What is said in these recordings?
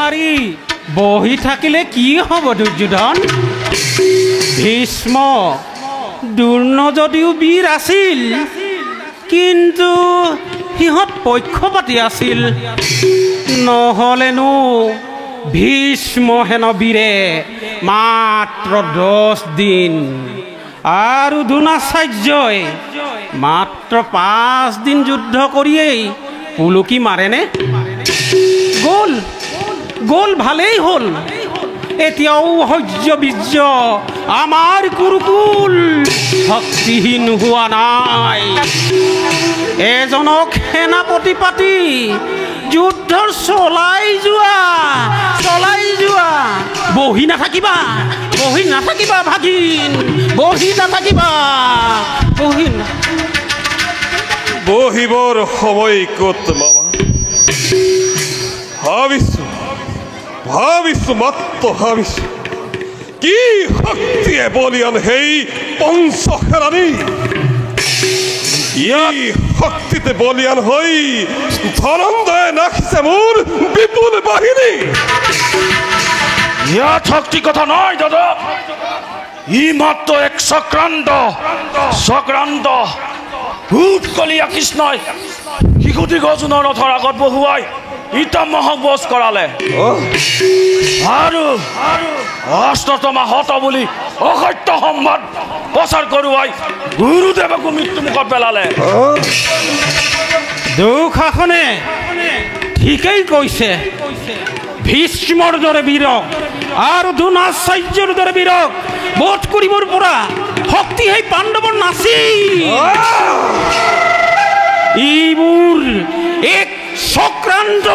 মাৰি বহি থাকিলে কি হ'ব দুৰ্যোধন? ভীষ্ম দুৰ্ণ যদিও বীৰ আছিল, কিন্তু সিহঁত পক্ষপাতী আছিল। নহ'লেনো ভীষ্ম হেন বীৰে মাত্ৰ 10 দিন আৰু দ্ৰোণাচাৰ্যই মাত্ৰ 5 দিন যুদ্ধ কৰিয়েই পুলুকি মাৰেনে? গ'ল গ'ল, ভালেই হ'ল। এতিয়াও শৌৰ্য বীৰ্য আমাৰ কুৰুকুল শক্তিহীন হোৱা নাই। এজনক সেনাপতি পাতি যুদ্ধ চলাই যোৱা। বহি নাথাকিবা ভাগিন, বহি নাথাকিবা। বহিবৰ সময় ক'ত মামা? ভাবিছো মাত্ৰ ভাবিছো, কি শক্তিয়ে বলিয়ান সেই পঞ্চসেনানী। এই শক্তিতে বলিয়ান হৈ ধনঞ্জয়ে নাখিছে মোৰ বিপুল বাহিনী। ইয়াত শক্তি কথা নয় দাদা, ই মাত্ৰ এক চক্ৰান্ত। ভূতকলীয়া কৃষ্ণই শিশুটি গজুনৰ ৰথৰ আগত বহুৱাই ইতামহক বচ কৰালে আৰু অষ্টতমা হত বুলি অসত্য সম্বাদ প্ৰচাৰ কৰোৱাই গুৰুদেৱকো মৃত্যুমুখত পেলালে। দুঃশাসনে ঠিকেই কৈছে। ভীষ্মৰ দৰে বীৰক আৰু দ্ৰোণাচাৰ্যৰ দৰে বীৰক বধ কৰিবৰ পৰা শক্তি সেই পাণ্ডৱৰ নাছিল। এইবোৰ এক চক্ৰান্ত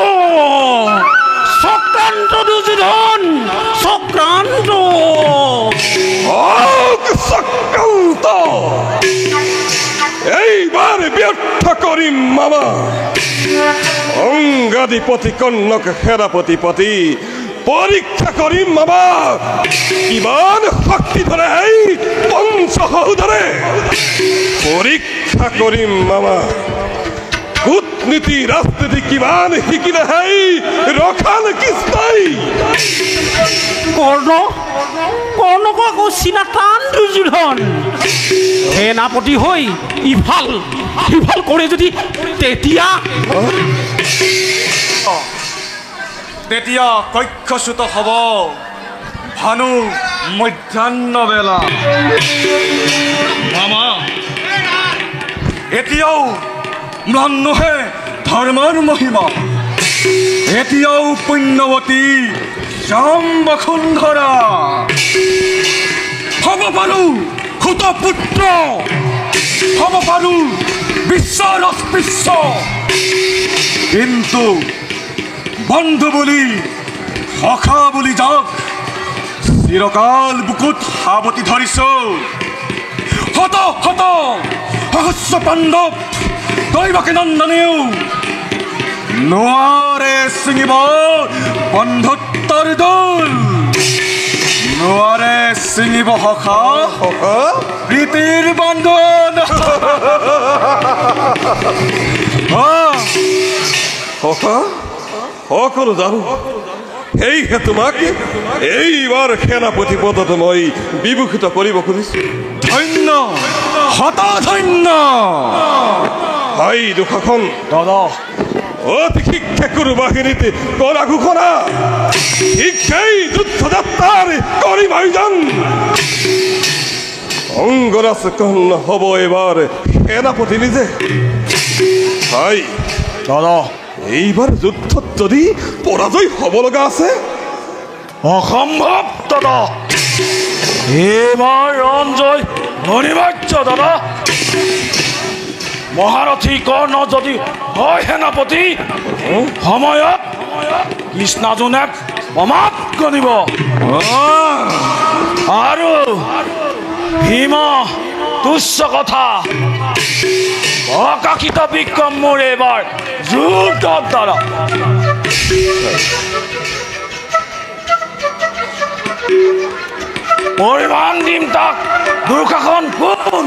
দুৰ্যোধন, চক্ৰান্ত। এইবাৰ ব্যৰ্থ কৰিম মামা। অংগাধিপতি কন্যক সেনাপতি পাতি পৰীক্ষা কৰিম মামা। কিমান শক্তি ধৰে এই পঞ্চসহোদৰে পৰীক্ষা কৰিম মামা। কূটনীতি ৰাজনীতি কিমান শিকিলে সেই ৰখাল কৃষ্ণই। কৰ্ণক আকৌ চিনা টান দুৰ্যোধন। সেনাপতি হৈ ইফাল কৰে যদি তেতিয়া কক্ষচ্যুত হ'ব ভানু মধ্যাহ্ন বেলা। মামা এতিয়াও ম্লান নহে ধৰ্মৰ মহিমা। এতিয়াও পুণ্যৱতী বসুন্ধৰা। হ'ব পাৰো সুতপুত্ৰ, হ'ব পাৰো বিশ্বৰ অস্পৃশ্য, কিন্তু বন্ধু বুলি সখা বুলি যাক চিৰকাল বুকুত সাৱটি ধৰিছো। শত সহস্ৰ পাণ্ডৱ দৈৱকী নন্দনেও নোৱাৰে ছিঙিব বন্ধুত্বৰ দোল। নোৱাৰে ছিঙিব সখা প্ৰীতিৰ বন্ধন। সকলো জানো, সেয়েহে তোমাক এইবাৰ সেনাপতি পদত মই বিভূষিত কৰিব খুজিছো। ধন্য, হতধন্য। হাই দুঃশাসন দাদা, অতি শিক্ষা কৰো বাহিনীতে কৰা ঘোষণা। শিক্ষাই যুদ্ধযাত্ৰাৰ কৰিম আয়োজন। অংগৰাজ কন্যা হ'ব এবাৰ সেনাপতি নিজে। হাই দাদা, এইবাৰ যুদ্ধত যদি পৰাজয় হ'ব লগা আছে, অসম্ভৱ দাদা। এইবাৰ ৰঞ্জয় অনিবাৰ্য দাদা। মহাৰথী কৰ্ণ যদি হয় সেনাপতি, সময়ত কৃষ্ণাজনেক অমাত গণিব আৰু ভীম তুচ্ছ কথা। অকাশিত বিক্ৰম মোৰ এইবাৰ যুদ্ধৰ দ্বাৰা। পৰিমাণ দিম তাক দুঃশাসন কোন।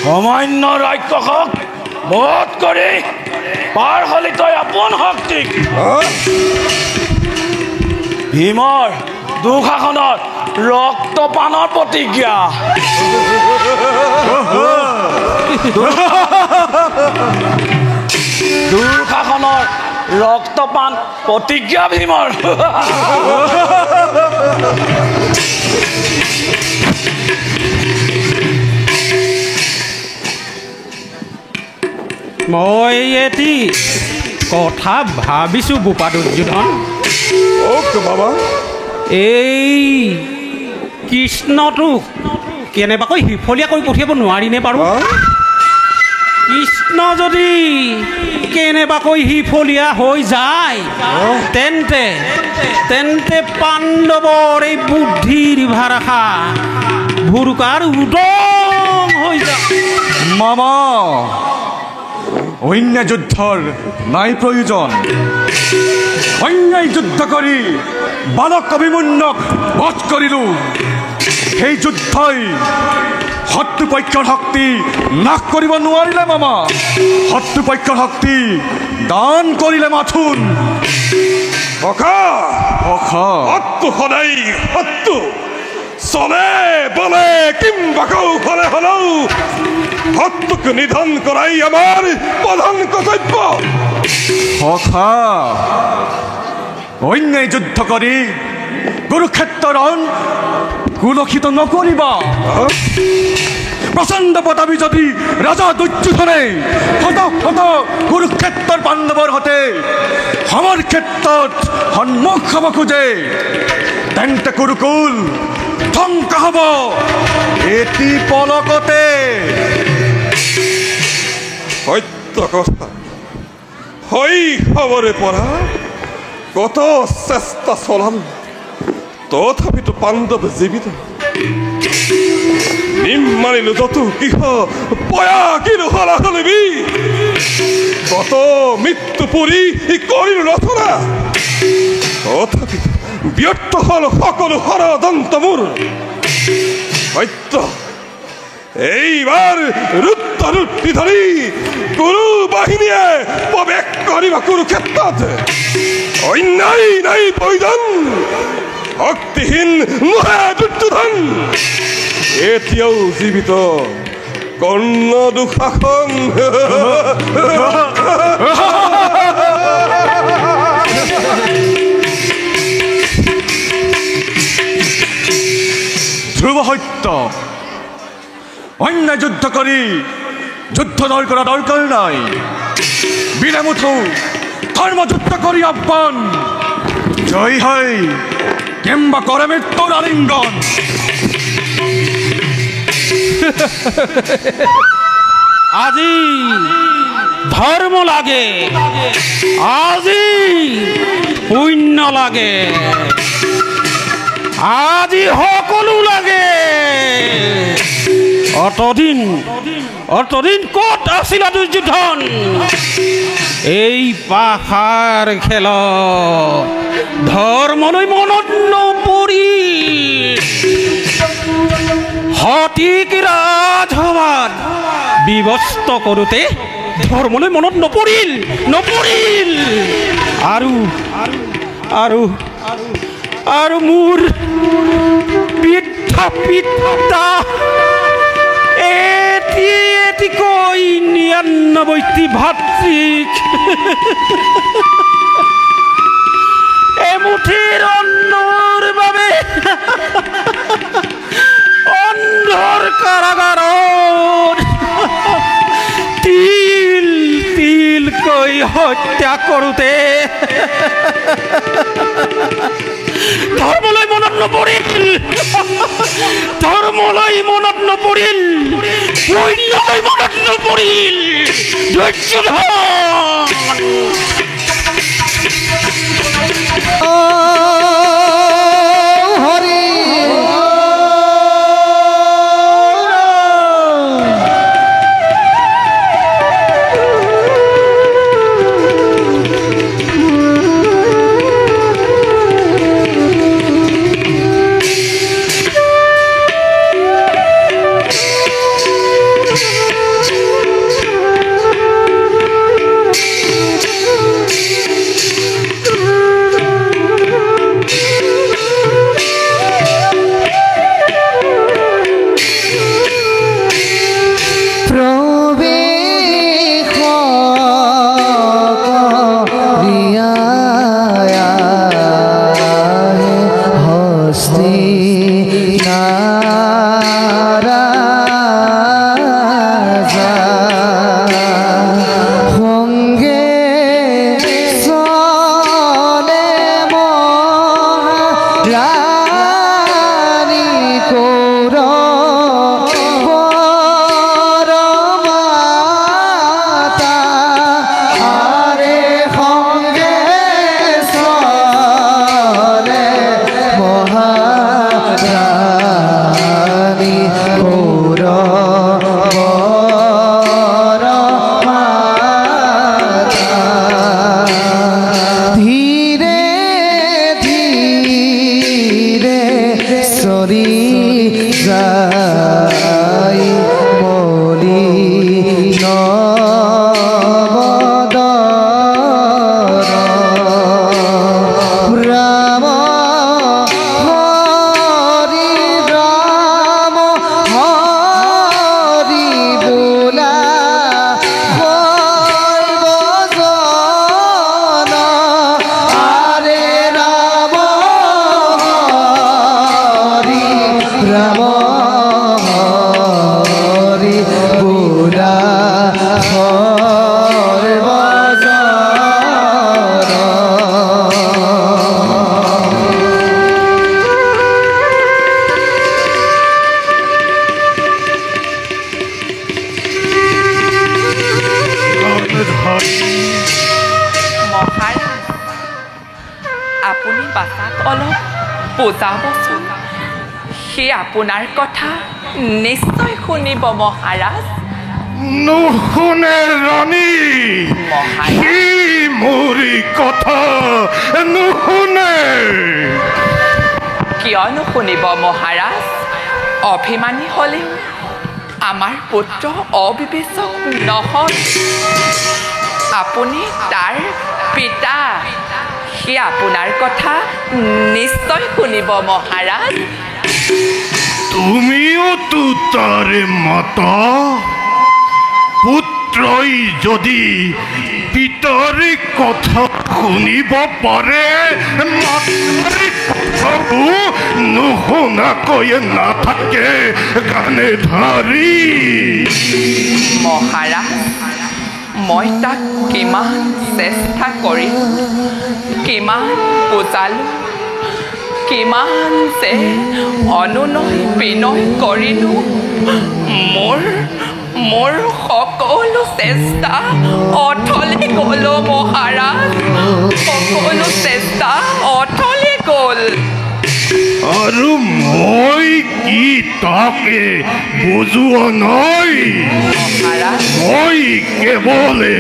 সামান্য ৰাক্ষসক বোধ কৰি পাৰ হলি তই আপোন শক্তিক ভীমৰ দুঃশাসনত ৰক্তপানৰ প্ৰতিজ্ঞা দুঃশাসনৰ ৰক্তপান প্ৰতিজ্ঞা ভীমৰ মই এটি কথা ভাবিছোঁ বোপা দুৰ্যোধন অ'কে বাবা এই কৃষ্ণটোক কেনেবাকৈ সিফলীয়া কৰি পঠিয়াব নোৱাৰিনে বাৰু কৃষ্ণ যদি কেনেবাকৈ সিফলীয়া হৈ যায় তেন্তে তেন্তে পাণ্ডৱৰ এই বুদ্ধিৰ ভাষা ভুৰুকাৰ উদং হৈ যায় মামা অন্য যুদ্ধৰ নাই প্ৰয়োজন অন্যায় যুদ্ধ কৰি বালক অভিমন্যুক বধ কৰিলোঁ সেই যুদ্ধই শত্ৰুপক্ষৰ শক্তি নাশ কৰিব নোৱাৰিলে মামা শত্ৰুপক্ষৰ শক্তি দান কৰিলে মাথোন শত্ৰু সদায় শত্ৰু চলে বলে কিম্বা কৌশলে হলেও শত্ৰুক নিধন কৰাই আমাৰ প্ৰধান কৰ্তব্য সখা অন্যায় যুদ্ধ কৰি কুৰুক্ষেত্ৰৰ কুলসিত নকৰিবা প্ৰচণ্ড পতাবি যদি ৰাজা দুৰ্যোধনে কুৰুক্ষেত্ৰৰ পাণ্ডৱৰ সৈতে সমৰ ক্ষেত্ৰত সন্মুখ হ'ব খোজে তেন্তে কুৰুকুল ধ্বংস হ'ব এটি পলকতে সত্য কথা শৈশৱৰে পৰা কত চেষ্টা চলাল তথাপিতো পাণ্ডৱ জীৱিত নিম্মানিলো যত কিহ পয়া কিনো হলাহলিবি কত মৃত্যু পুৰি কৰিলো ৰচনা তথাপিতো ব্যৰ্থ হল সকলো ষড়যন্ত্ৰ মোৰ সত্য এইবাৰ ৰুদ্ধ ধৰি কুৰু বাহিনীয়ে প্ৰৱেশ কৰিব কুৰুক্ষেত্ৰত অন্যায় নাই প্ৰয়োজন শক্তিহীন নহয় দুৰ্যোধন এতিয়াও জীৱিত কৰ্ণ দুঃশাসন ধ্ৰুৱ সত্য অন্যায় যুদ্ধ কৰি যুদ্ধ জয় কৰা দৰকাৰ নাই বিনামুঠো ধৰ্ম যুদ্ধ কৰি আহ্বান জয় হয় কিম্বা কৰে মৃত্যুৰ আলিংগন আজি ধৰ্ম লাগে আজি পুণ্য লাগে আজি সকলো লাগে অতদিন ক'ত আছিলা দুৰ্যোধন এই পাহাৰ খেল ধৰ্মলৈ মনত নপৰি সঠিক ৰাজসভাত বিবস্ত কৰোঁতে ধৰ্মলৈ মনত নপৰিল আৰু মোৰ পিঠা এটিকৈ ৯৯টি ভাতৃক এমুঠিৰ অন্নৰ বাবে অন্ধৰ কাৰাগাৰত তিলকৈ হত্যা কৰোঁতে ধৰ্মলৈ মনত নপৰিল পুণ্যলৈ মনত নপৰিল দুৰ্যোধন আপুনি বাচাত অলপ বুজাবচোন সি আপোনাৰ কথা নিশ্চয় শুনিব মহাৰাজ নুশুনে ৰাণী মহাৰাজ সি মোৰি কথা নুশুনে কিয় নুশুনিব মহাৰাজ অভিমানী হ'লেও আমাৰ পুত্ৰ অবিবেচক নহয় আপুনি তাৰ পিতা সি আপোনাৰ কথা নিশ্চয় শুনিব মহাৰাজ তুমিও তো তাৰে মাতা পুত্ৰই যদি পিতাৰ কথা শুনিব পাৰে মাতাৰ কথাও নুশুনাকৈ নাথাকে গানে ধাৰি মহাৰাজ মই তাক কিমান চেষ্টা কৰিলোঁ কিমান বুজালোঁ কিমান যে অনুনয় বিনয় কৰিলোঁ মোৰ সকলো চেষ্টা অথলে গ'ল মহাৰাজ সকলো চেষ্টা অথলে গ'ল আৰু মই কি তাকে বুজোৱা নাই মহাৰাজ মই কেৱলে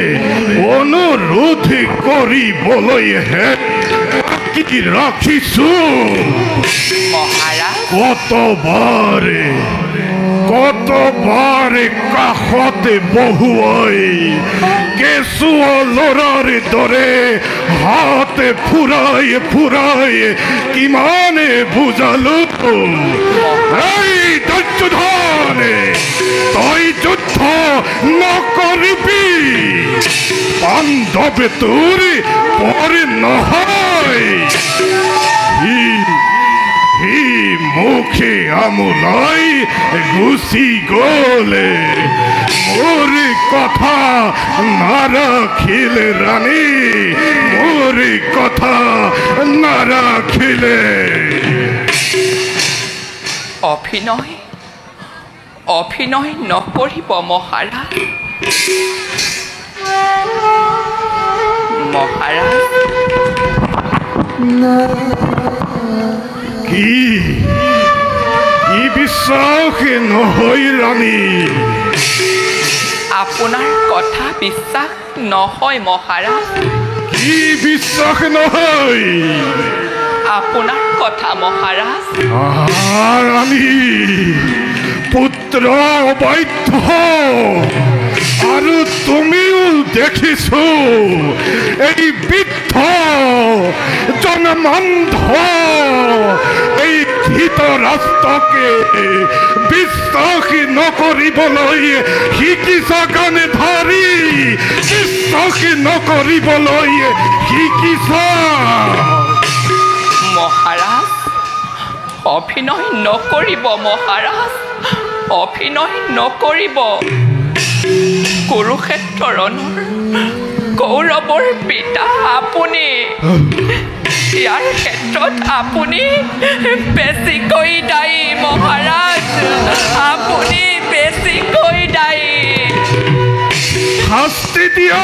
অনুৰোধ কৰিবলৈহে কি ৰাখিছো মহাৰাজ কতবাৰে কাষতে বহুৱাই কেঁচুৱা ল'ৰাৰ দৰে হাতে ফুৰাই কিমানে বুজালো এই দুৰ্যোধনে তই যুদ্ধ নকৰিবি পাণ্ডৱে তোৰ পৰ নহয় সি মুখে আমোলাই গুচি গ'লে মোৰ কথা নাৰাখিলে ৰাণী মোৰ কথা নাৰাখিলে অভিনয় নকৰিব মহাৰাজ কি বিশ্বাস নহয় ৰাণী আপোনাৰ কথা বিশ্বাস নহয় মহাৰাজ কি বিশ্বাস নহয় আপোনাৰ কথা মহাৰাজ ৰাণী পুত্ৰ অবৈধ আৰু তুমিও দেখিছো এই বৃদ্ধ জনমান্ধ এই ধৃতৰাষ্ট্ৰকে বিশ্বাস নকৰিবলৈ শিকিছা গানে ধাৰি বিশ্বাস নকৰিবলৈ শিকিছা মহাৰাজ অভিনয় নকৰিব মহাৰাজ অভিনয় নকৰিব কুৰুক্ষেত্ৰ ৰণৰ কৌৰৱৰ পিতা আপুনি ইয়াৰ ক্ষেত্ৰত আপুনি বেছিকৈ দায়ী মহাৰাজ আপুনি বেছিকৈ দায়ী শাস্তি দিয়া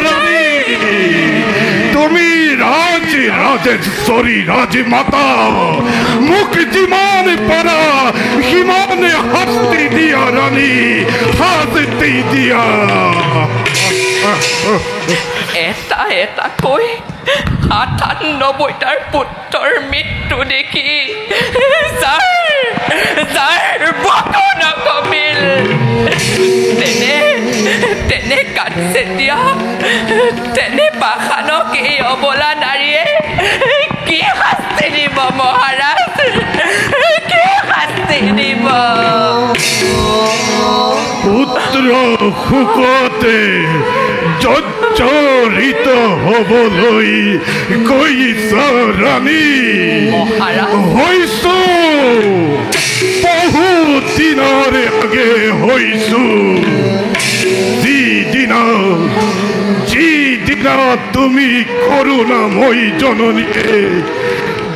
ৰাণী তুমি ৰাজেশ্বৰী ৰাজমাতা মোক যিমান পাৰা সিমানে শাস্তি দিয়া ৰাণী শাস্তি দিয়া এটাকৈ ৯৭টাৰ পুত্ৰৰ মৃত্যু দেখি যাৰ বকো নকমিল তেনে কাটছে দিয়া তেনে পাষাণক এই অবলা নাৰীয়ে কি শাস্তি দিব মহাৰাজ কি শাস্তি দিব পুত্ৰ সুখতে জৰ্জৰিত হ'বলৈ কৈছা ৰাণী হৈছো বহুত দিনৰ আগে হৈছো যিদিনা তুমি কৰুণাময়ী জননীকে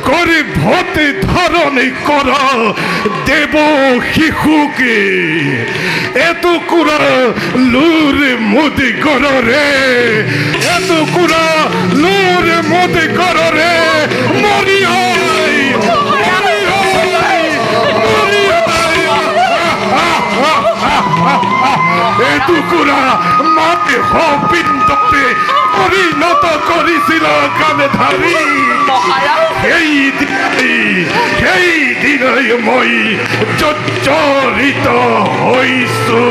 গৰ্ভতে ধাৰণ কৰা দেব শিশুকে এটুকুৰা লুৰ মুদি গড়ৰে এটুকুৰা লুৰ মুদি গড়ৰে মৰিয়াই এটুকুৰা মাতে হপিন্দতে পৰিণত কৰেছিল গানেধাৰী সেই দিনই মই জৰ্জৰিত হইছো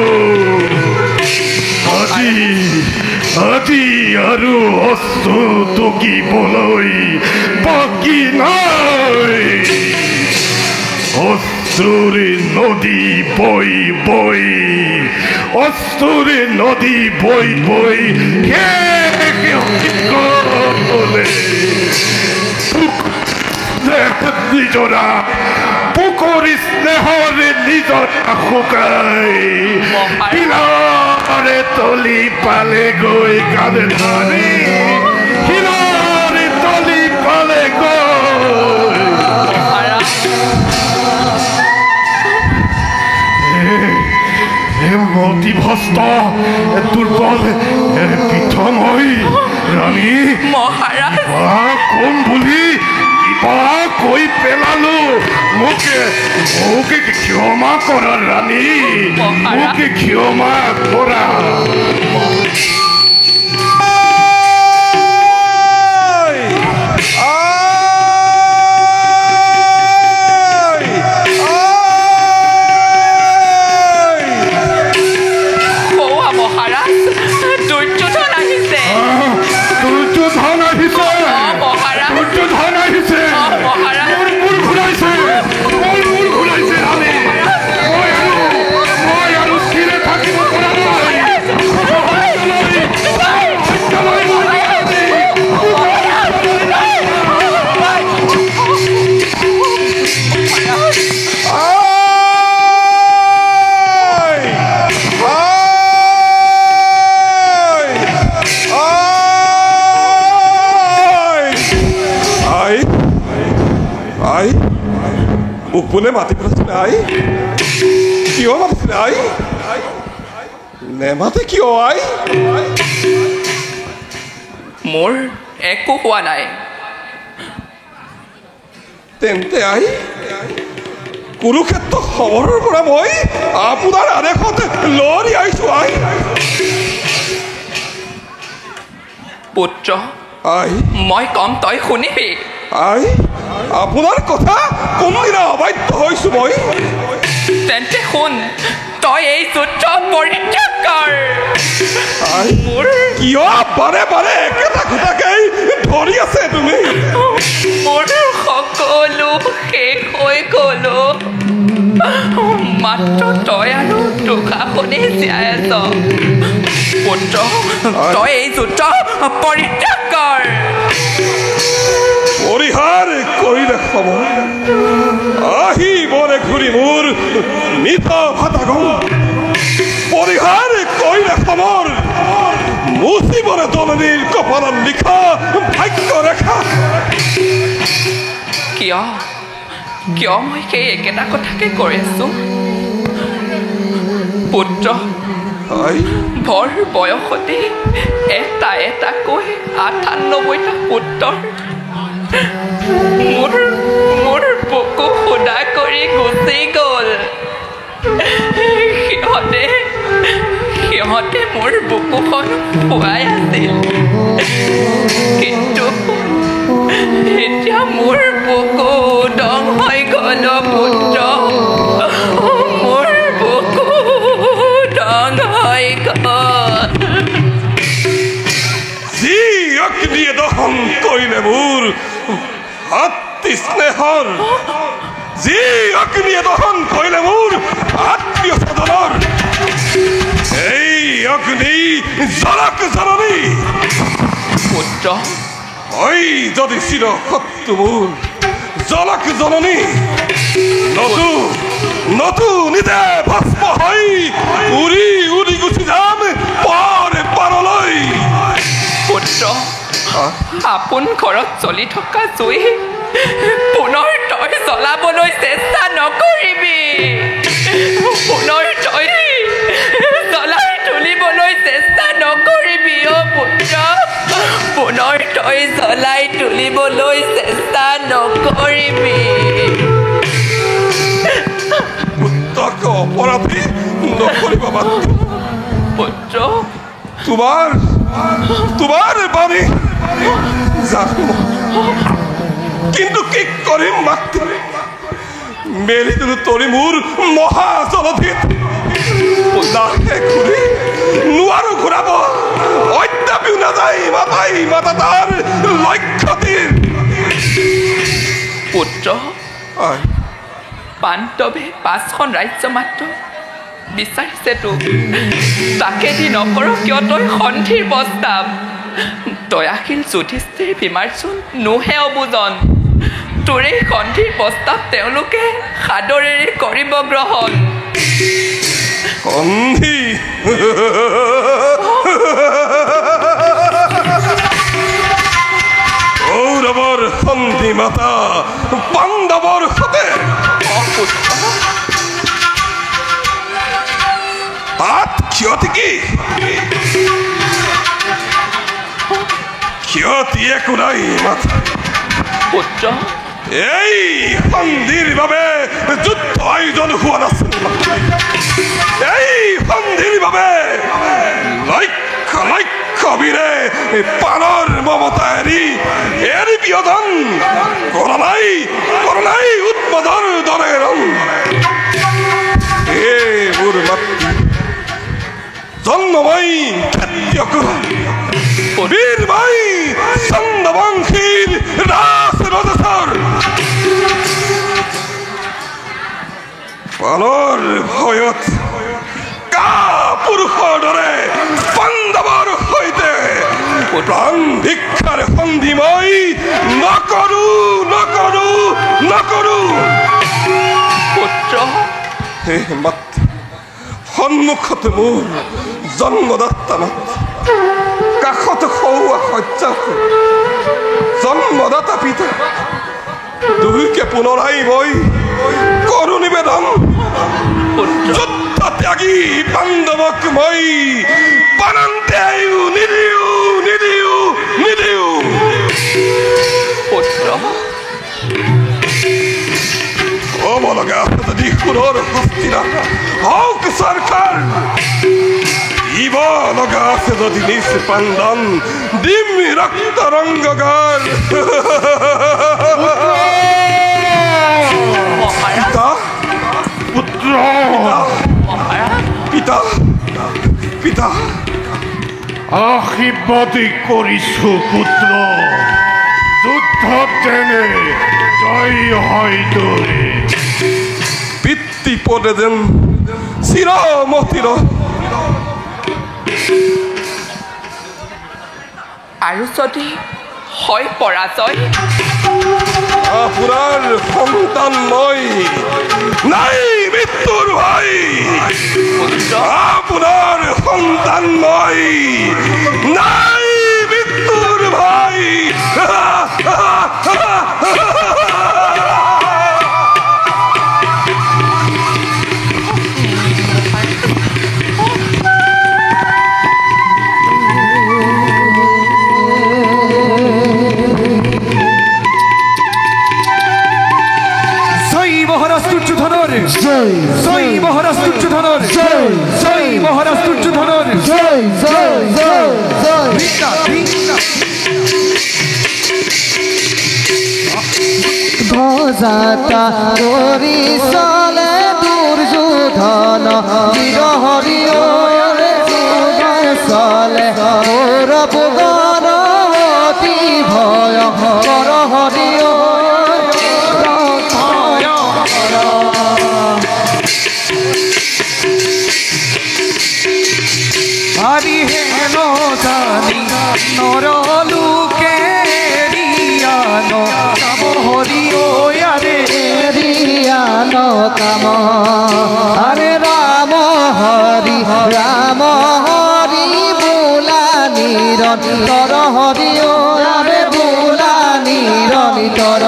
আজি আৰু অশ্ৰু টুকিবলৈ বাকী নাই অশ্ৰুৰে নদী বৈ বৈ অশ্ৰুৰে নদী বৈ বৈ নিজৰা পুখুৰী স্নেহৰে নিজৰা শুকাই শিলৰে তলি পালে গৈ গানে ধাৰি শিলৰে তলি পালে গৈ মতিভস্ত দুৰ্বল পৃথময় ৰাণী মহাৰাজ কোন বুলি কিবা কৈ পেলালো মোকে ক্ষমা কৰা ৰাণী মোকে ক্ষমা কৰা কোনে মাতি পেলাইছিলে আই কিয় মাতিছিলে আই নেমাতে কিয় আই মোৰ একো হোৱা নাই তেন্তে আই কুৰুক্ষেত্ৰ সমৰৰ পৰা মই আপোনাৰ আদেশত লৰি আহিছো আই পুত্ৰ আই মই কম তই শুনিবি আই আপোনাৰ কথা কোনদিনা অবাধ্য হৈছো মই তেন্তে শুন তই এই যুদ্ধ পৰিত্যাগ কৰ মোৰ কিয় বাৰে বাৰে একেটা কথাকেই ধৰি আছে তুমি মোৰ সকলো শেষ হৈ গ'ল মাত্ৰ তই আৰু দুখাখনে জীয়াই আছ পুত্ৰ তই এই যুদ্ধ পৰিত্যাগ কৰ পৰিহাৰ কৰিলে খবৰ আহিবনে ঘূৰি মোৰ মৃত ভাতাগম পৰিহাৰ কৰিলে খবৰ মুচিবনে জননীৰ কপালত লিখা ভাগ্য ৰেখা কিয় মই সেই একেটা কথাকে কৈ আছো পুত্ৰ ভৰ বয়সতে এটা এটাকৈ ৯৮টা পুত্ৰৰ মোৰ বুকু সুদা কৰি গুচি গ'ল সিহঁতে মোৰ বুকুখন খুৱাই আছিল কিন্তু এতিয়া মোৰ বুকু দম হৈ গ'ল পুত্ৰ মোৰ বুকু দম হৈ গ'ল যি অগ্নিয়ে দহন কৰিলে মোৰ অতি স্নেহৰ যি অগ্নিয়ে দহন কৰিলে মোৰ আত্মীয় স্বজনৰ এই অগ্নি জলক জননী পুত্ৰ ঐ যদি চিৰ শত্ৰু মোৰ জলক জননী নতু নতু নিতে ভস্ম হৈ উৰি উৰি গুচি যাম পৰে পাৰলৈ পুত্ৰ আপোন ঘৰত জ্বলি থকা জুই পুনৰ তই জ্বলাবলৈ চেষ্টা নকৰিবি পুনৰ তই জ্বলাই তুলিবলৈ চেষ্টা নকৰিবি অ' পুত্ৰ পুনৰ তই জ্বলাই তুলিবলৈ চেষ্টা নকৰিবি পুত্ৰক অপৰাধী নকৰিবা মাত্ৰ পুত্ৰ তোমাৰ বাণী জানো কিন্তু কি কৰিম মাত্ৰ মেলি দিলো তৰি মোৰ মহাজলধিত নাহে ঘূৰি নোৱাৰো ঘূৰাব অত্যাপিও নাযায় মাতা তাৰ লক্ষ্যটিৰ পুত্ৰ পাণ্ডৱে 5খন ৰাজ্য মাত্ৰ বিচাৰিছে তোক তাকে দি নকৰ কিয় তই সন্ধিৰ প্ৰস্তাৱ দয়াশীল যুধিষ্ঠিৰ ভীমাৰ্জুন নোহে অবুজন তোৰে সন্ধিৰ প্ৰস্তাৱ তেওঁলোকে সাদৰেৰে কৰিব গ্ৰহণ সন্ধি কৌৰৱৰ সন্ধি মাতা পাণ্ডৱৰ সতে তাত ক্ষতি কি ক্ষতি একো নাই মাতা পুত্ৰ এই সন্ধিৰ বাবে যুদ্ধ আয়োজন হোৱা নাছিল এই সন্ধিৰ বাবে লক্ষ লক্ষ বীৰে প্ৰাণৰ মমতা এৰি বিয়োজন কৰা নাই উৎপাদৰ দৰে ৰং এইবোৰ মাতৃ জন্মময় খেতিয়ক বীৰময় চন্দ্ৰবংশীৰ ৰাজ ৰজেশ্বৰ প্ৰাণৰ ভয়ত পুৰুষৰ দৰে পাণ্ডৱৰ সৈতে প্ৰাণ ভিক্ষাৰ সন্ধি মই নকৰো পুত্ৰ হে মাত সন্মুখত মোৰ জন্মদাতা মাত কাষত সৌৱা শয্যা জন্মদাতা পিতা দুয়োকে পুনৰাই মই কৰো নিবেদন যুদ্ধ ত্যাগী পাণ্ডৱক মই প্ৰাণান্তে নিদিও পুত্ৰ হ'ব লগা আছে যদি সুৰৰ হস্তিনাথ হওক চৰকাৰ দিব লগা আছে যদি নিজ পাণ্ডন দিম ৰক্ত ৰংগগাৰ পিতা পুত্ৰ পিতা পিতা আশীৰ্বাদী কৰিছো পুত্ৰ যুদ্ধত যেনে জয় হয় তোৰে পিতৃ পদে যেন চিৰমতিৰ আৰু যদি হয় পৰাজয় আপোনাৰ সন্তান মই নাই মৃত্যুৰ ভাই আপোনাৰ সন্তান মই নাই মৃত্যুৰ ভাই মহারাজ দুর্যোধনের জয় মহারাজ দুর্যোধনের জয় মহারাজ দুর্যোধনের ধ্বজাতা করি চলে দুর্যোধন হরি চলে কৌরব গণতি ভয় কর হরি হরি হেন জানি নর লোকে রিয়া ৰিয়ানো কাম হৰি ঐ আৰে ৰিয়ানো কাম আৰে ৰাম হৰি বোলা নিৰন্তৰ হৰি ঐ আৰে বোলা নিৰন্তৰ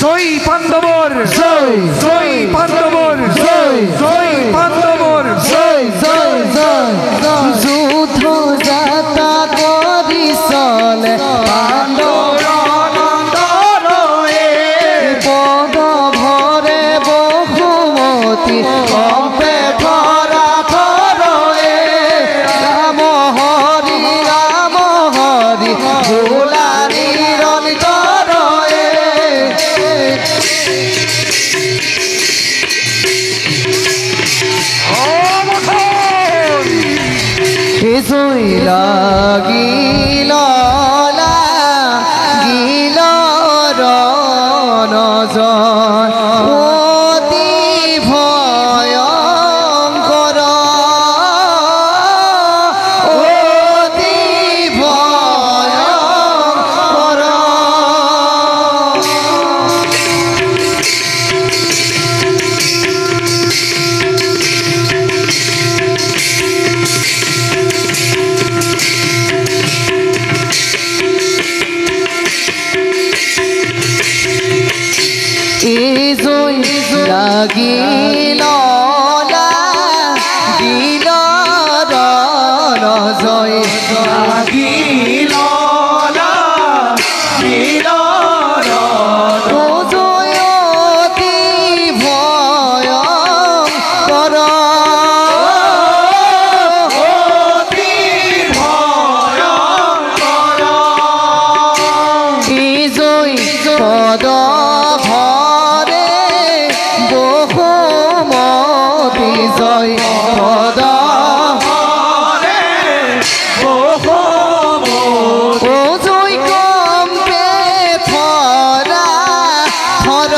জয় পাণ্ডৱৰ জয় জয় পাণ্ডৱৰ জয় জয় পাণ্ডৱৰ জয় জয় জয় যুদ্ধ যাতা কৰি চলে পাণ্ডৱৰে পদ ভৰে বসুমতী কম্পে ধৰা ধৰে ৰাম হৰি বোলা নিৰন্তৰে জয় লাগিল ৰণ জয় অতি ভয়ংকৰ অতি ভয়ংকৰ জয় লাগিল ৰণ জয় লাগিল জয় অতি ভয়ংকৰ জয় পদ ভৰে বসুমতী জয় পদ ও জয় কম্পে ধৰা ধৰ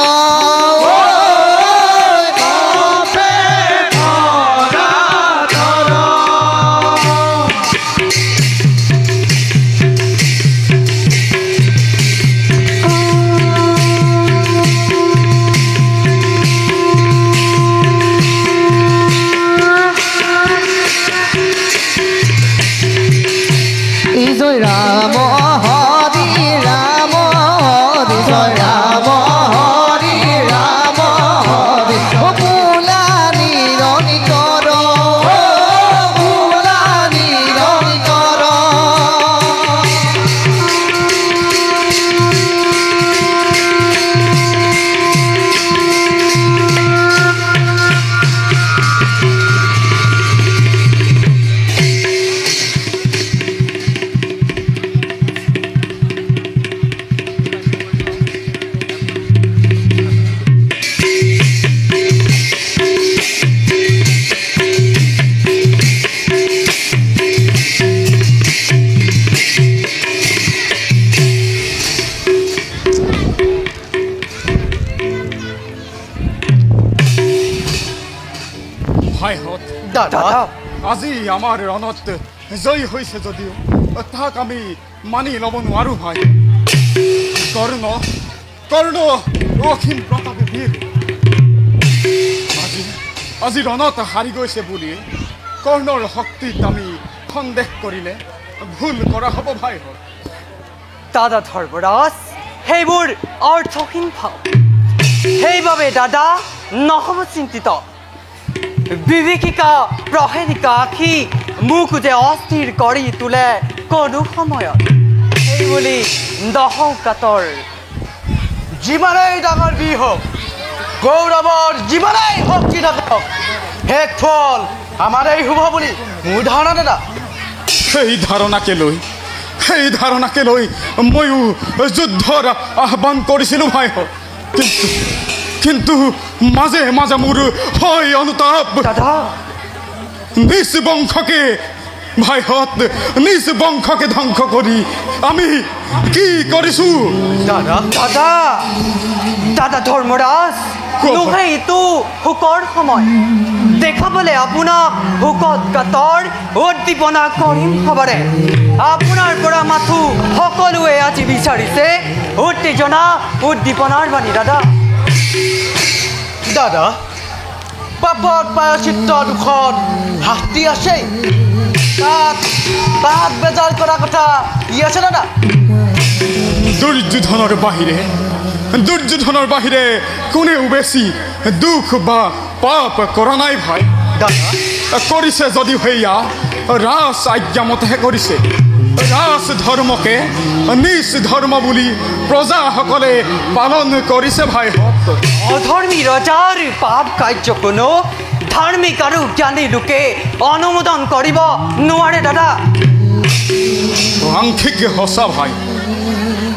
জয় ৰাম হৰি জয় ৰাম হৰি বোলা নিৰন্তৰ বোলা নিৰন্তৰ ভাইহঁত দাদা আজি আমাৰ ৰণত জয়ী হৈছে যদিও তাক আমি মানি ল'ব নোৱাৰো ভাই কৰ্ণ অসীম প্ৰতাপী বীৰ আজি ৰণত হাৰি গৈছে বুলি কৰ্ণৰ শক্তিত আমি সন্দেহ কৰিলে ভুল কৰা হ'ব ভাইহঁত দাদা ধৰ্মৰাজ সেইবোৰ অৰ্থহীন ভাৱ সেইবাবে দাদা নহ'ব চিন্তিত বিবেকিকা প্ৰহেলিকা আখি মোক যে অস্থিৰ কৰি তোলে কোনো সময়ত সেইবুলি নহওঁ কাতৰ যিমানেই ডাঙৰ বীৰ হওক গৌৰৱৰ যিমানেই শক্তি থাকক শেষ ফল আমাৰেই শুভ বুলি মোৰ ধাৰণা দাদা সেই ধাৰণাকে লৈ ময়ো যুদ্ধৰ আহ্বান কৰিছিলোঁ ভাইহঁত কিন্তু মাজে মাজে মোৰ হয় অনুতাপ দাদা নিজ বংশকে ধ্বংস কৰি আমি কি কৰিছোঁ দাদা ধৰ্মৰাজ নহয় এইটো শোকৰ সময় দেখাবলৈ আপোনাক শোকত কাতৰ উদ্দীপনা কৰিম খবৰে আপোনাৰ পৰা মাথো সকলোৱে আজি বিচাৰিছে উত্তেজনা উদ্দীপনাৰ বাণী দাদা দাদা পাপত প্ৰায়শ্চিত্ত দুখন শাস্তি আছে তাত বেজাৰ কৰা কথা ই আছে দাদা দুৰ্যোধনৰ বাহিৰে কোনেও বেছি দুখ বা পাপ কৰা নাই ভাই কৰিছে যদিও সেয়া ৰাজ আজ্ঞামতেহে কৰিছে ৰাজ ধৰ্মকে নিজ ধৰ্ম বুলি প্ৰজাসকলে পালন কৰিছে ভাইহঁত অধৰ্মী ৰজাৰ পাপ কাৰ্য কোনো ধাৰ্মিক আৰু জ্ঞানী লোকে অনুমোদন কৰিব নোৱাৰে দাদা আংশিক সঁচা ভাই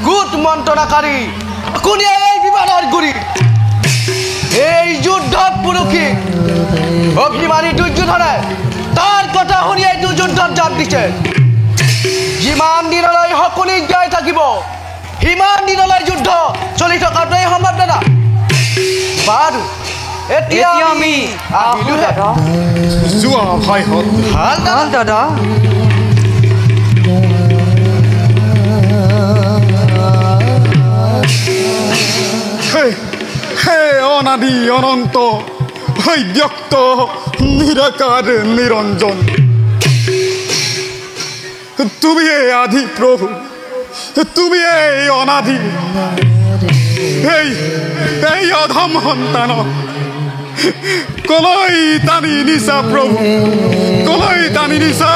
গোট মন্ত্ৰণাকাৰী কোনে এই বিবাদৰ গুৰি এই যুদ্ধত পুৰুষী অগ্নিমানী দুৰ্যোধনে তাৰ কথা শুনি এইটো যুদ্ধত জাপ দিছে যিমান দিনলৈ সকলো জীয়াই থাকিব সিমান দিনলৈ যুদ্ধ চলি থকাটোৱেই সম্ভৱ দাদা বাৰু এতিয়া আমি আহিলোহে যোৱা ভাইহঁত ভাল দাদা হে অনাদি অনন্ত ব্যক্ত নিরাকার নিরঞ্জন তুমি আদি প্রভু তুমি এই অনাদি এই অধম সন্তান কলৈ টানি নিছা প্রভু কলৈ টানি নিছা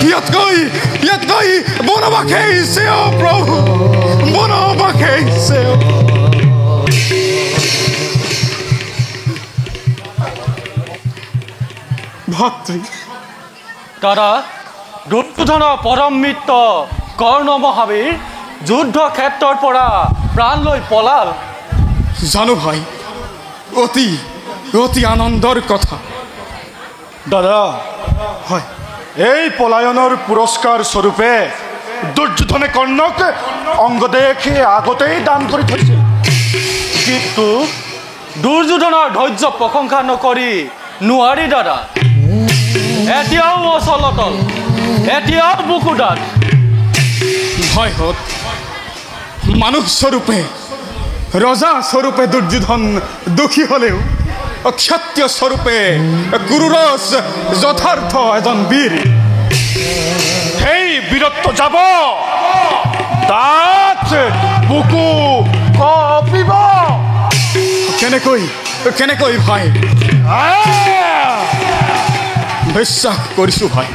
ইয়াত গৈ বনবাসে আহিছে প্ৰভু বনবাসে আহিছে ভাতৃ দাদা দুৰ্যোধনৰ পৰম মিত্ৰ কৰ্ণ মহাবীৰ যুদ্ধ ক্ষেত্ৰৰ পৰা প্ৰাণ লৈ পলাল জানো ভাই অতি অতি আনন্দৰ কথা দাদা হয় এই পলায়নৰ পুৰস্কাৰ স্বৰূপে দুৰ্যোধনে কৰ্ণক অংগদেশে আগতেই দান কৰি থৈছিল কিন্তু দুৰ্যোধনৰ ধৈৰ্য প্ৰশংসা নকৰি নোৱাৰি দাদা এতিয়াও অচলতল এতিয়াও বুকুদাত ভাইহঁত মানুহ স্বৰূপে ৰজা স্বৰূপে দুৰ্যোধন দুখী হলেও ক্ষত্ৰিয় স্বৰূপে কুৰুৰস যথাৰ্থ এজন বীৰ সেই বীৰত্ব যাব তাত বুকু কঁপিব কেনেকৈ ভাই বিশ্বাস কৰিছো ভাই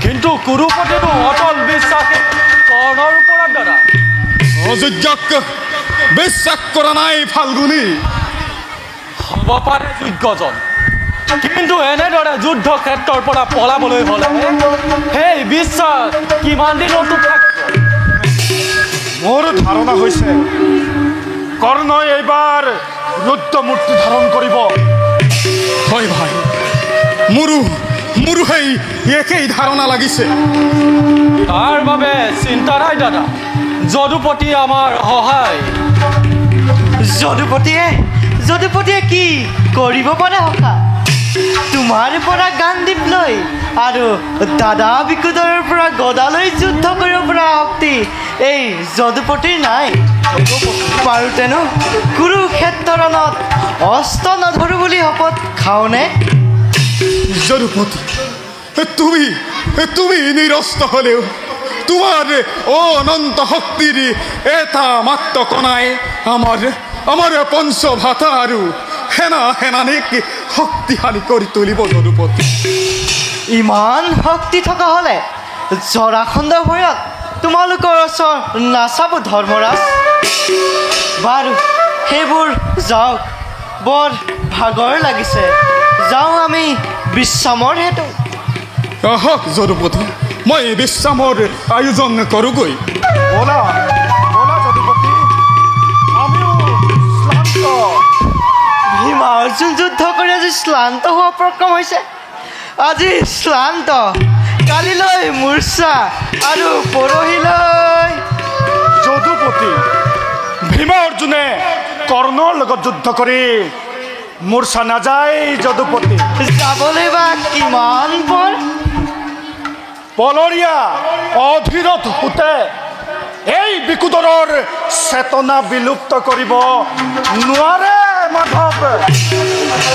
কিন্তু কুৰুপতিটো অটল বিশ্বাসে কৰ্ণৰ ওপৰত দাদা অযোগ্যক বিশ্বাস কৰা নাই ফাল্গুনী হ'ব পাৰে যোগ্যজন কিন্তু এনেদৰে যুদ্ধ ক্ষেত্ৰৰ পৰা পলাবলৈ হ'লে সেই বিশ্বাস কিমান দিন অটুট থাকিব মোৰ ধাৰণা হৈছে কৰ্ণই এইবাৰ ৰুদ্ৰমূৰ্তি ধাৰণ কৰিব হয় ভাই মোৰো সেই একেই ধাৰণা লাগিছে তাৰ বাবে চিন্তা নাই দাদা যদুপতি আমাৰ সহায় যদুপতিয়ে কি কৰিব পাৰে সখা তোমাৰ পৰা গান্ধীপ লৈ আৰু দাদা বিকুদৰ পৰা গদালৈ যুদ্ধ কৰিব পৰা শক্তি এই যদুপতিৰ নাই পাৰোতেনো কুৰুক্ষেত্ৰণত অস্ত্ৰ নধৰো বুলি শপত খাওঁনে যদুপতি তুমি নিৰস্ত হলেও তোমাৰ অনন্ত শক্তিৰ এটা মাত্ৰ কণাই আমাৰ পঞ্চভাতা আৰু সেনানীক শক্তিশালী কৰি তুলিব যদুপতি ইমান শক্তি থকা হলে জৰাখণ্ডৰ ভয়ত তোমালোকৰ ওচৰ নাচাব ধৰ্মৰাজ বাৰু সেইবোৰ যাওক বৰ ভাগৰ লাগিছে যাওঁ আমি বিশ্ৰামৰ হেতু আহক যদুপতি মই বিশ্ৰামৰ আয়োজন কৰোঁগৈ বলা যদুপতি আমিও শ্ৰান্ত ভীমা অৰ্জুন যুদ্ধ কৰি আজি শ্ৰান্ত হোৱা প্ৰক্ৰম হৈছে আজি শ্ৰান্ত কালিলৈ মূৰ্ছা আৰু পৰহিলৈ যদুপতি ভীমা অৰ্জুনে কৰ্ণৰ লগত যুদ্ধ কৰি মূৰ্ছা নাযায় যদুপতি যাবলৈ বা কিমান পৰ পলৰীয়া অধীৰত হোতে এই বিকুদৰৰ চেতনা বিলুপ্ত কৰিব নোৱাৰে মাধৱ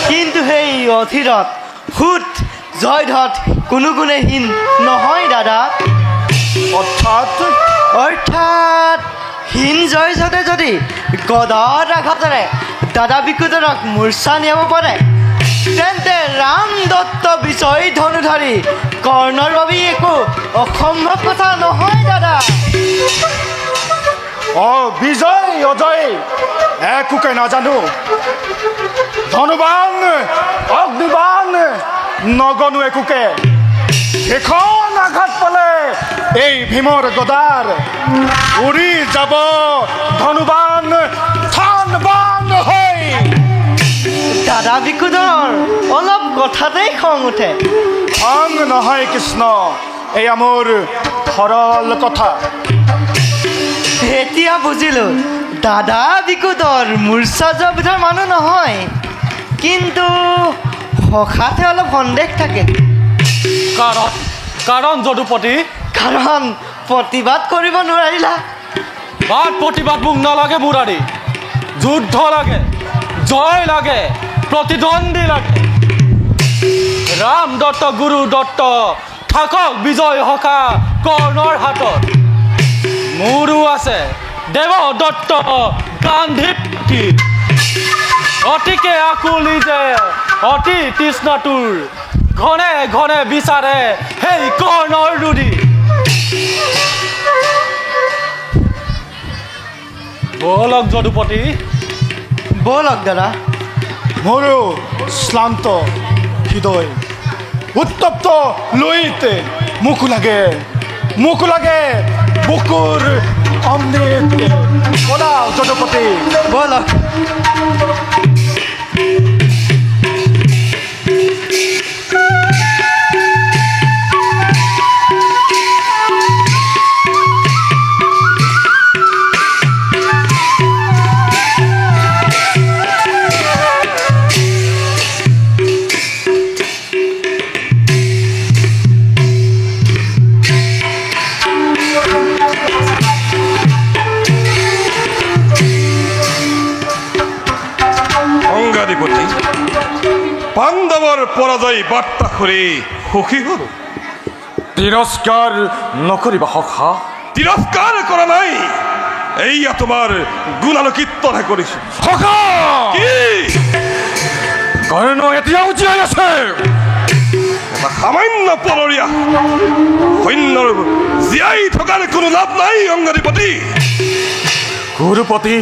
কিন্তু সেই অধীৰত সুত জয়ধত কোনো গুণেহীন নহয় দাদা অৰ্থাৎ হীন জয়ধতে যদি গদাৰ আঘাতেৰে দাদা বিকুদৰক মূৰ্ছা নিয়াব পাৰে তেন্তে ৰাম দত্ত বিজয় ধনুধাৰী কৰ্ণৰ বাবে একো অসম্ভৱ কথা নহয় দাদা বিজয় অজয় একোকে নাজানো ধনুবান অগ্নিবান নগনু একোকে এখন আঘাত পালে এই ভীমৰ গদাৰ উৰি যাব ধনুবান থানবান হৈ দাদা বিকুদৰ অলপ কথাতেই খং উঠে খং নহয় কৃষ্ণ এয়া মোৰ সৰল কথা এতিয়া বুজিলো দাদা বিকুদৰ মূৰ্ছা যোৱা বিধৰ মানুহ নহয় কিন্তু সখাতে অলপ সন্দেহ থাকে কাৰণ যদুপতি কাৰণ প্ৰতিবাদ কৰিব নোৱাৰিলা প্ৰতিবাদ মোক নালাগে মুৰাৰী যুদ্ধ লাগে জয় লাগে প্ৰতিদ্বন্দ্বী লাগে ৰাম দত্ত গুৰু দত্ত থাকক বিজয় সখা কৰ্ণৰ হাতত মোৰো আছে দেৱ দত্ত গান্ধী অতিকে আকুলি যে অতি তৃষ্ণাটোৰ ঘনে ঘনে বিচাৰে সেই কৰ্ণৰ ৰুধি বলক যদুপতি বলক দাদা মোৰো শ্লান্ত হৃদয় উত্তপ্ত লইতে মুখ লাগে বুকুৰ অমৃত বলা যদুপতি বলক পাণ্ডৱৰ পৰাজয় বাৰ্তা কৰি সুখী হ'ল তিৰস্কাৰ নকৰিবা সখা তিৰস্কাৰ কৰা নাই এইয়া তোমাৰ গুণালোকিতহে কৰিছো সখা কি কৰ্ণ এতিয়াও জীয়াই আছে এটা সামান্য পলৰীয়া সৈন্যৰ জীয়াই থকাৰ কোনো লাভ নাই অংগদীপতি গুৰুপতি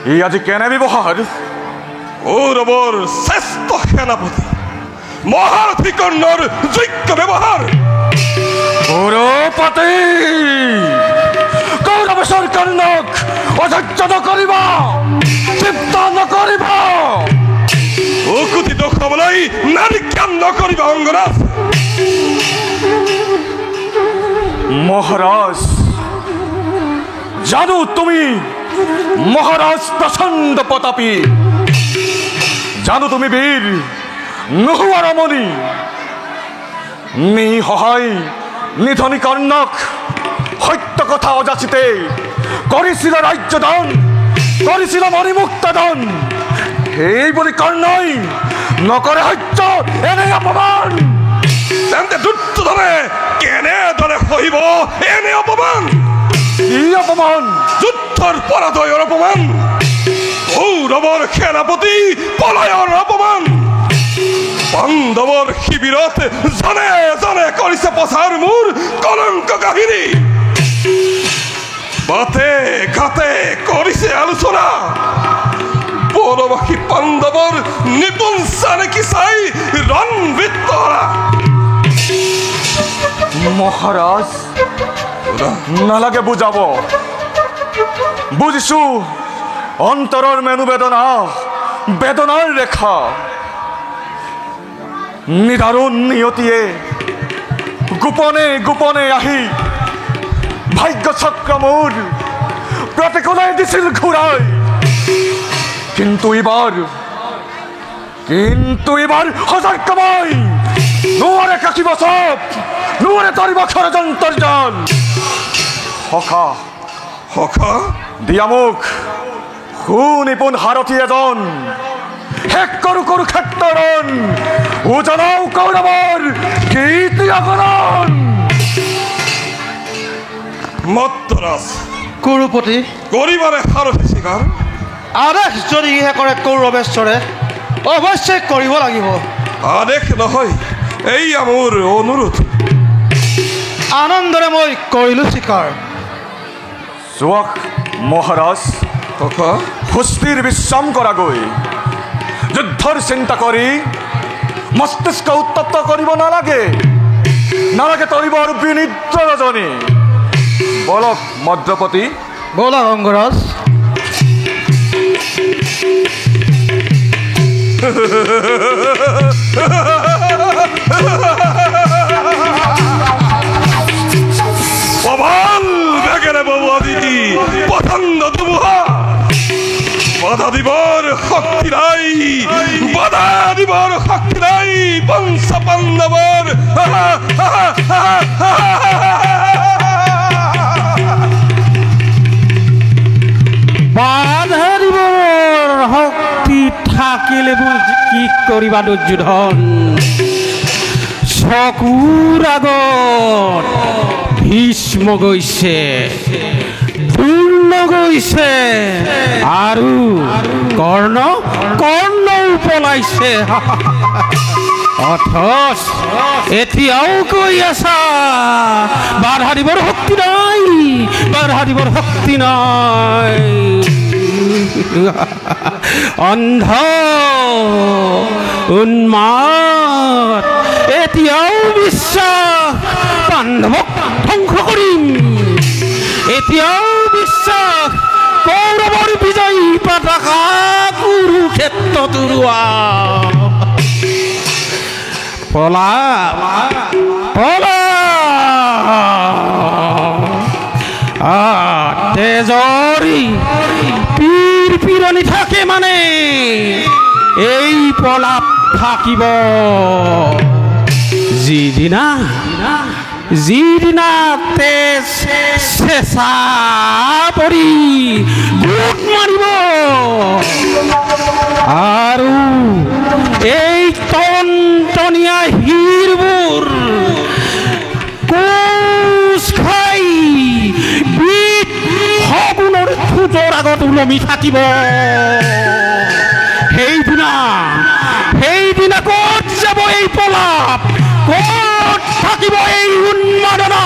ই আজি কেনে ব্যৱহাৰ কৌৰৱৰ শ্ৰেষ্ঠ সেনাপতি মহাৰথী কৰ্ণৰ যোগ্য ব্যৱহাৰ গুৰুপতি কৌৰৱ কৰ্ণক অধৈৰ্য নকৰিবা তৃপ্ত নকৰিবা উকুতি দেখুৱাবলৈ নাৰিকাম নকৰিবা অংগৰাজ মহাৰাজ জানো তুমি মহাৰাজ প্ৰচণ্ড প্ৰতাপী জানো তুমি বীৰ নোহোৱা ৰমণী সহায় নিধনী কৰ্ণক সত্য কথা অযাচিতে কৰিছিল ৰাজ্যদান কৰিছিল মণিমুক্ত দান সেই বুলি কৰ্ণই নকৰে সত্য এনে অপমান তেন্তে দুৰ্যোধনে কেনেদৰে সহিব এনে অপমান কি অপমান যুদ্ধৰ পৰাজয়ৰ অপমান কৌৰৱৰ সেনাপতি পলায়ৰ অপমান পাণ্ডৱৰ শিবিৰত জনে জনে কৰিছে প্ৰচাৰ মোৰ কলংক কাহিনী বাটে ঘাটে কৰিছে আলোচনা পৰবাসী পাণ্ডৱৰ নিপুণ চানেকি চাই ৰণবৃত্তৰা মহাৰাজ নালাগে বুজাব বুজিছো অন্তৰৰ মেনু বেদনাৰ ৰেখা নিদাৰুণ নিয়তিয়ে গোপনে গোপনে আহি ভাগ্য চক্ৰ মোৰ প্ৰতিকূলে দিছিল ঘূৰাই কিন্তু এবার হাজার কামাই নোয়ারে কাকি বসব নোয়ারে তরিব ষড়যন্ত্র জাল হকা দিয়ামুখ হু নিপুণ হারথী এজন হেক করু ক্ষেত্রণ উজনাও কৌরবর কীর্তি অগণন মত্তৰাজ কুৰুপতি কৰিবাৰে সাৰথী স্বীকাৰ আদেশ যদিহে কৰে কৌৰৱেশ্বৰে অৱশ্যে কৰিব লাগিব আদেশ নহয় এইয়া মোৰ অনুৰোধ আনন্দৰে মই কৰিলোঁ স্বীকাৰ চোৱাক মহাৰাজ হকা সুস্থিৰ বিশ্ৰাম কৰাগৈ যুদ্ধৰ চিন্তা কৰি মস্তিষ্ক উত্তপ্ত কৰিব নালাগে তৰিবৰ বিনিদ্ৰ ৰজনী বলক মদ্ৰপতি ব'লা অংগৰাজ প্ৰবল বেগেৰে ববুৱা দিদি পতংগ ধুমুহা বাধা দিবৰ শক্তি নাই বংশ পাণ্ডৱৰ বাধা দিবৰ শক্তি থাকিলে কি কৰিবা দুৰ্যোধন চকুৰ আগত ভীষ্ম গৈছে দুৰ্ণ গৈছে আৰু কৰ্ণও পলাইছে অথচ এতিয়াও কৈ আছা বাধা দিবৰ শক্তি নাই অন্ধ উন্মাদ এতিয়াও বিশ্বাস পাণ্ডৱক ধ্বংস কৰিম এতিয়াও বিশ্বাস কৌৰৱৰ বিজয়ী পতাকা কুৰুক্ষেত্ৰত উৰুৱা পলা তেজৰি পিৰণি থাকে মানে এই পলাপ থাকিব যিদিনা তেজ চেঁচা পৰি গোট মাৰিব আৰু এই টনটনীয়া শিৰবোৰ কোচ খাই বিট সগুণৰ ঠোঁটৰ আগত ওলমি থাকিব সেইদিনা ক'ত যাব এই পলাপ ক'ত থাকিব এই উন্মাদনা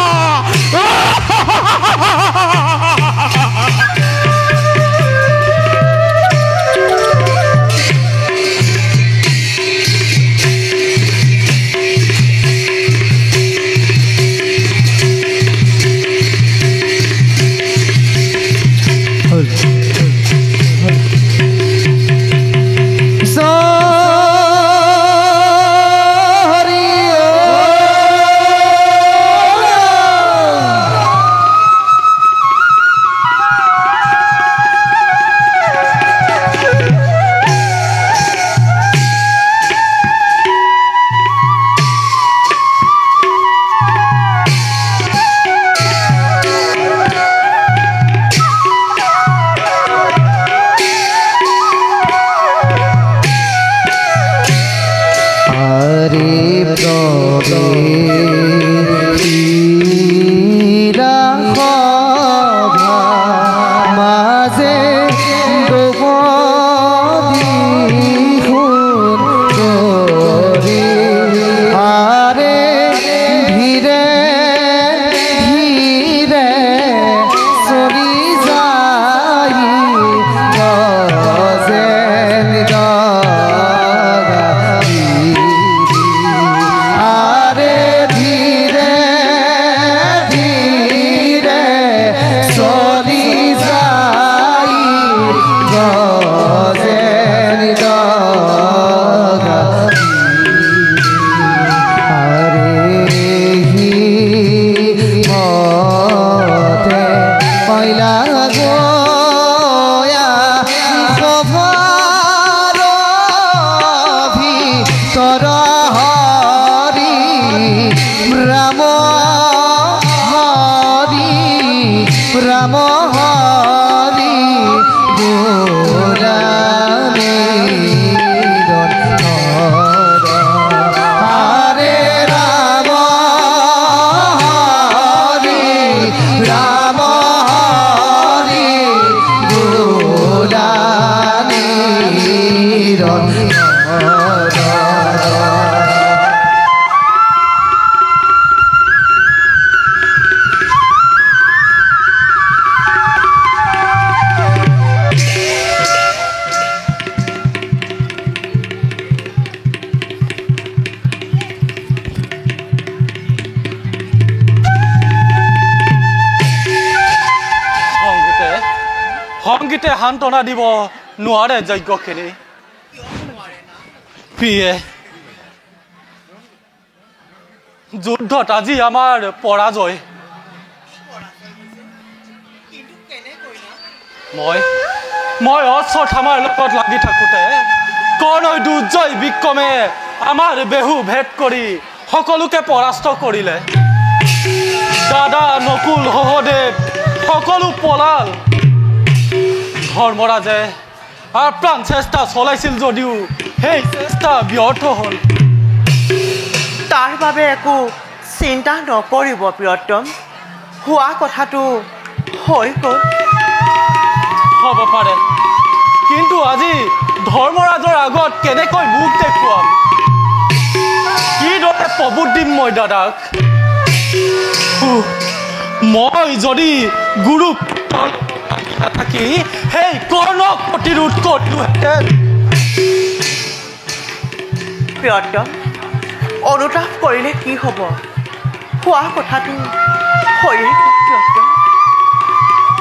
সংগীতে সান্তনা দিব নোৱাৰে যজ্ঞখিনি প্ৰিয়ে যুদ্ধত আজি আমাৰ পৰাজয় মই অশ্বত্থামাৰ লগত লাগি থাকোঁতে কৰ্ণই দুৰ্জয় বিক্ৰমে আমাৰ বেহু ভেদ কৰি সকলোকে পৰাস্ত কৰিলে দাদা নকুল সহদেৱ সকলো পলাল ধৰ্মৰাজে আপ্ৰাণ চেষ্টা চলাইছিল যদিও সেই চেষ্টা ব্যৰ্থ হ'ল তাৰ বাবে একো চিন্তা নকৰিব প্ৰিয়তম হোৱা কথাটো হৈ গ'ল হ'ব পাৰে কিন্তু আজি ধৰ্মৰাজৰ আগত কেনেকৈ মুখ দেখুৱাম কিদৰে প্ৰবোধ দিম মই দাদাক মই যদি গুৰু থাকি সেই কৰ্ণক প্ৰতিৰোধ কৰিলোহেঁতেন প্ৰিয়তম অনুতাপ কৰিলে কি হ'ব হোৱা কথাটো হৈয়ে গ'ল প্ৰিয়তম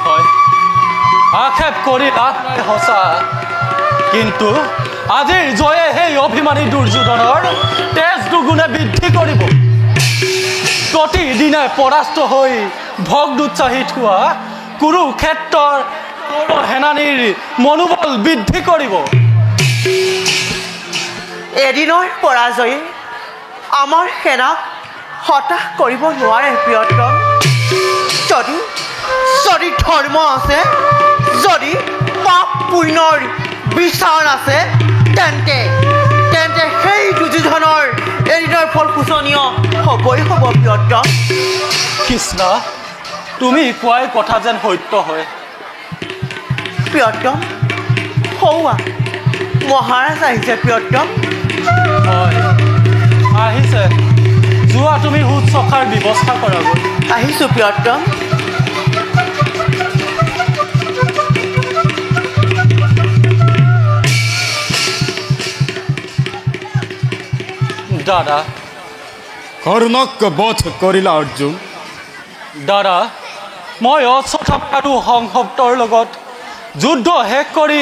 হয় আক্ষেপ কৰি লাভ নাই সঁচা কিন্তু আজিৰ জয়ে সেই অভিমানী দুৰ্যোধনৰ তেজ দুগুণে বৃদ্ধি কৰিব প্ৰতিদিনে পৰাস্ত হৈ ভগদুৎসাহিত হোৱা কুৰুক্ষেত্ৰৰ সেনানীৰ মনোবল বৃদ্ধি কৰিব এদিনৰ পৰাজয়ে আমাৰ সেনাক হতাশ কৰিব নোৱাৰে প্ৰিয়তম যদি ধৰ্ম আছে যদি পাপ পুণ্যৰ বিচাৰ আছে তেন্তে সেই দুৰ্যোধনৰ এদিনৰ ফল শোচনীয় হ'বই হ'ব প্ৰিয়তম কৃষ্ণ তুমি কোৱাই কথা যেন সত্য হয় প্ৰিয়তম হৌৱা মহাৰাজ আহিছে প্ৰিয়তম হয় আহিছে যোৱা তুমি শুশ্ৰূষাৰ ব্যৱস্থা কৰাগৈ আহিছোঁ প্ৰিয়তম দাদা কৰ্ণক বধ কৰিলা অৰ্জুন দাদা মই অশ্বত্থামা আৰু সংহতৰ লগত যুদ্ধ শেষ কৰি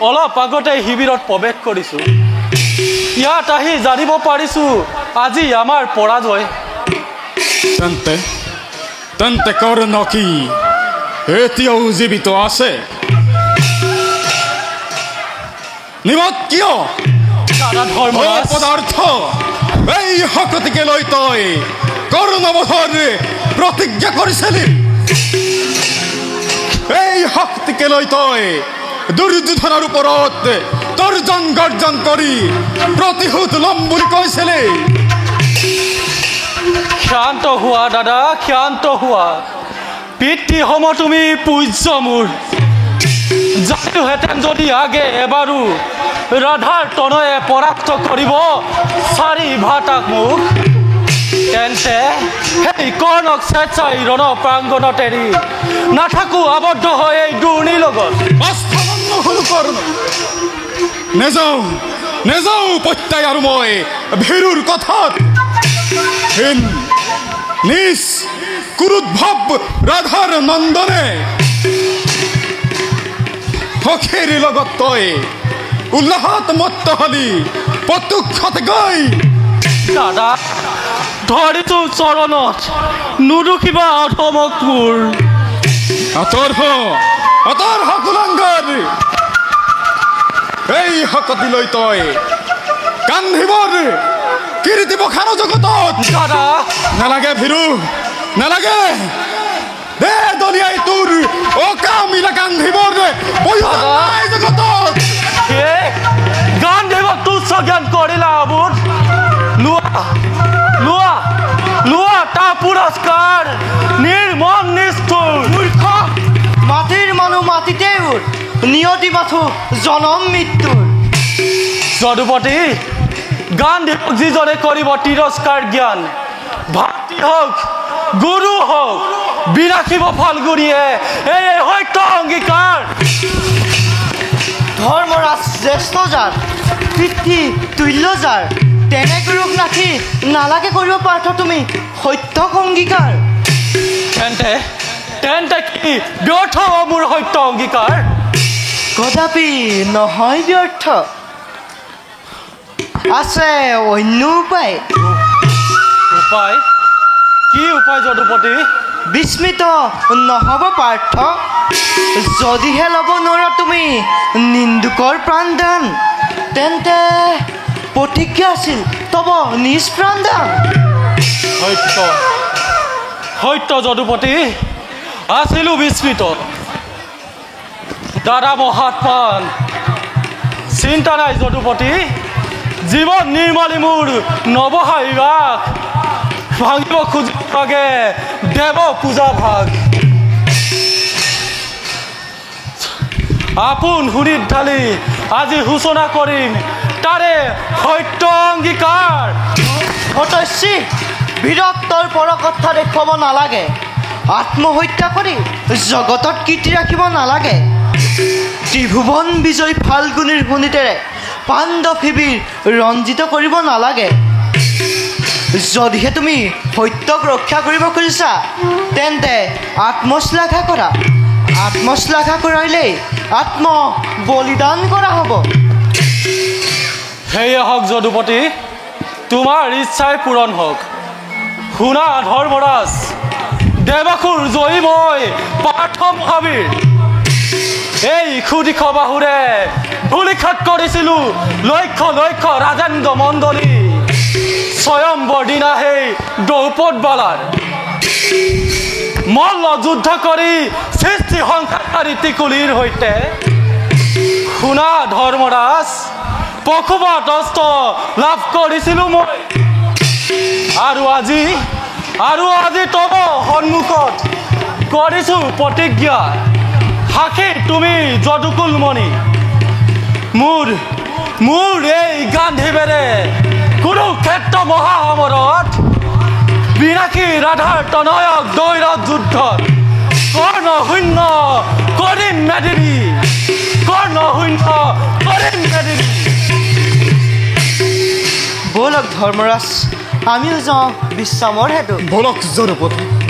অলপ আগতে শিবিৰত প্ৰৱেশ কৰিছোঁ ইয়াত আহি জানিব পাৰিছোঁ আজি আমাৰ পৰাজয় তেন্তে কৰ্ণ কি এতিয়াও জীৱিত আছে নিমত কিয় দাদা ধৰ্মৰাজ পদাৰ্থ এই শক্তিকে লৈ তই কৰ্ণবধৰ প্ৰতিজ্ঞা কৰিছিলি এই শক্তিকে লৈ তই দুৰ্যোধনৰ ওপৰত তৰ্জন গৰ্জন কৰি প্ৰতিশোধ ল'ম বুলি কৈছিলি ক্ষান্ত হোৱা দাদা ক্ষান্ত হোৱা পিতৃসম তুমি পূজ্য মোৰ জানোহেঁতেন যদি আগে এবাৰো ৰাধাৰ তনয়ে পৰাস্ত কৰিব চাৰি ভাতাক মোক তেন্তে সেই কৰ্ণক স্বেচ্ছাই ৰণ প্ৰাংগণত এৰি নাথাকো আবদ্ধ হৈ এই দুৰ্নীৰ লগত নেযাওঁ প্ৰত্যায় আৰু মই ভীৰুৰ কথাত নিজ কুৰুদ্ভৱ ৰাধাৰ নন্দনে সখীৰ লগত তই উল্লাহত মত্ত হলি প্ৰত্যক্ষত গৈ দাদা ধৰিছোঁ চৰণত নুদুখিবা অধমক মোৰ আঁতৰ কুলাংগৰ এই শক্তি লৈ তই কান্ধিবৰ কীৰ্তি বখানো জগতত দাদা নালাগে ভীৰু নালাগে দে দলিয়াই তোৰ অকামিলা কান্ধিবৰ নাই জগতত গান দেৱ তুচ্ছ জ্ঞান কৰিলা আবুদ লোৱা তাৰ পুৰস্কাৰ নিৰ্মম নিষ্ঠুৰ মূৰ্খ মাটিৰ মানুহ মাটিতে নিয়তি মাথো জনম মৃত্যুৰ যদুপতি গান্ধীক যিজনে কৰিব তিৰস্কাৰ জ্ঞান ভাতৃ হওক গুৰু হওক বিৰাখিব ফাল্গুনীয়ে এই সত্য অংগীকাৰ ধৰ্মৰাজ শ্ৰেষ্ঠ যাৰ পিতৃ তুল্য যাৰ তেনে গুৰুক নাখি নালাগে কৰিব পাৰ্থ তুমি সত্য অংগীকাৰ তেন্তে তেন্তে কি ব্যৰ্থ মোৰ সত্য অংগীকাৰ কদাপি নহয় ব্যৰ্থ আছে অন্য উপায় উপায় কি উপায় যদুপতি বিস্মিত নহ'ব পাৰ্থ যদিহে ল'ব নোৱাৰা তুমি নিন্দুকৰ প্ৰাণদান তেন্তে প্ৰতিজ্ঞা আছিল তব নিজ প্ৰাণদান সত্য সত্য যদুপতি আছিলো বিস্মিত দাদা মহাত্মান চিন্তা নাই যদুপতি জীৱন নিৰ্মালি মোৰ নৱহাইৰাস ভাঙিব খুজিব লাগে দেৱ পূজা ভাগ আপোন শুনিত ঢালি আজি সূচনা কৰিম তাৰে সত্য অংগীকাৰ সতস্যী বীৰত্বৰ পৰকথা দেখুৱাব নালাগে আত্মহত্যা কৰি জগতত কীৰ্তি ৰাখিব নালাগে ত্ৰিভুৱন বিজয় ফাল্গুনীৰ শোণিতেৰে পাণ্ডৱ শিবিৰ ৰঞ্জিত কৰিব নালাগে যদিহে তুমি সত্যক ৰক্ষা কৰিব খুজিছা তেন্তে আত্মশ্লাঘা কৰা আত্মশ্লাঘা কৰিলেই আত্ম বলিদান কৰা হ'ব সেয়ে হওক যদুপতি তোমাৰ ইচ্ছাই পূৰণ হওক শুনা ধৰ্মৰাজ দেৱাসুৰ জয়ী মই পাৰ্থ মহাবীৰ এই সুদীৰ্ঘ বাহুৰে ধূলিখাত কৰিছিলো লক্ষ্য লক্ষ্য ৰাজেন্দ্ৰ মণ্ডলী স্বয়ম্বৰ দিনা সেই দ্ৰৌপদবালাৰ মল্ল যুদ্ধ কৰি সৃষ্টি সংসাৰী টিকুলিৰ সৈতে শুনা ধৰ্মৰাজ পশুপাত অস্ত্ৰ লাভ কৰিছিলো মই আৰু আজি তব সন্মুখত কৰিছো প্ৰতিজ্ঞা সাক্ষী তুমি যদুকুলমণি মোৰ এই গান্ধীবেৰে কুৰুক্ষেত্ৰ মহাসমৰত বিনাশী ৰাধাৰ তনয়ক দৈৰত যুদ্ধত কৰ্ণ শূন্য কৰিম মেদিনী কৰ্ণ শূন্য কৰিম মেদিনী ব'লক ধৰ্মৰাজ আমিও যাওঁ বিশ্ৰামৰ হেতু বলক যদুপতি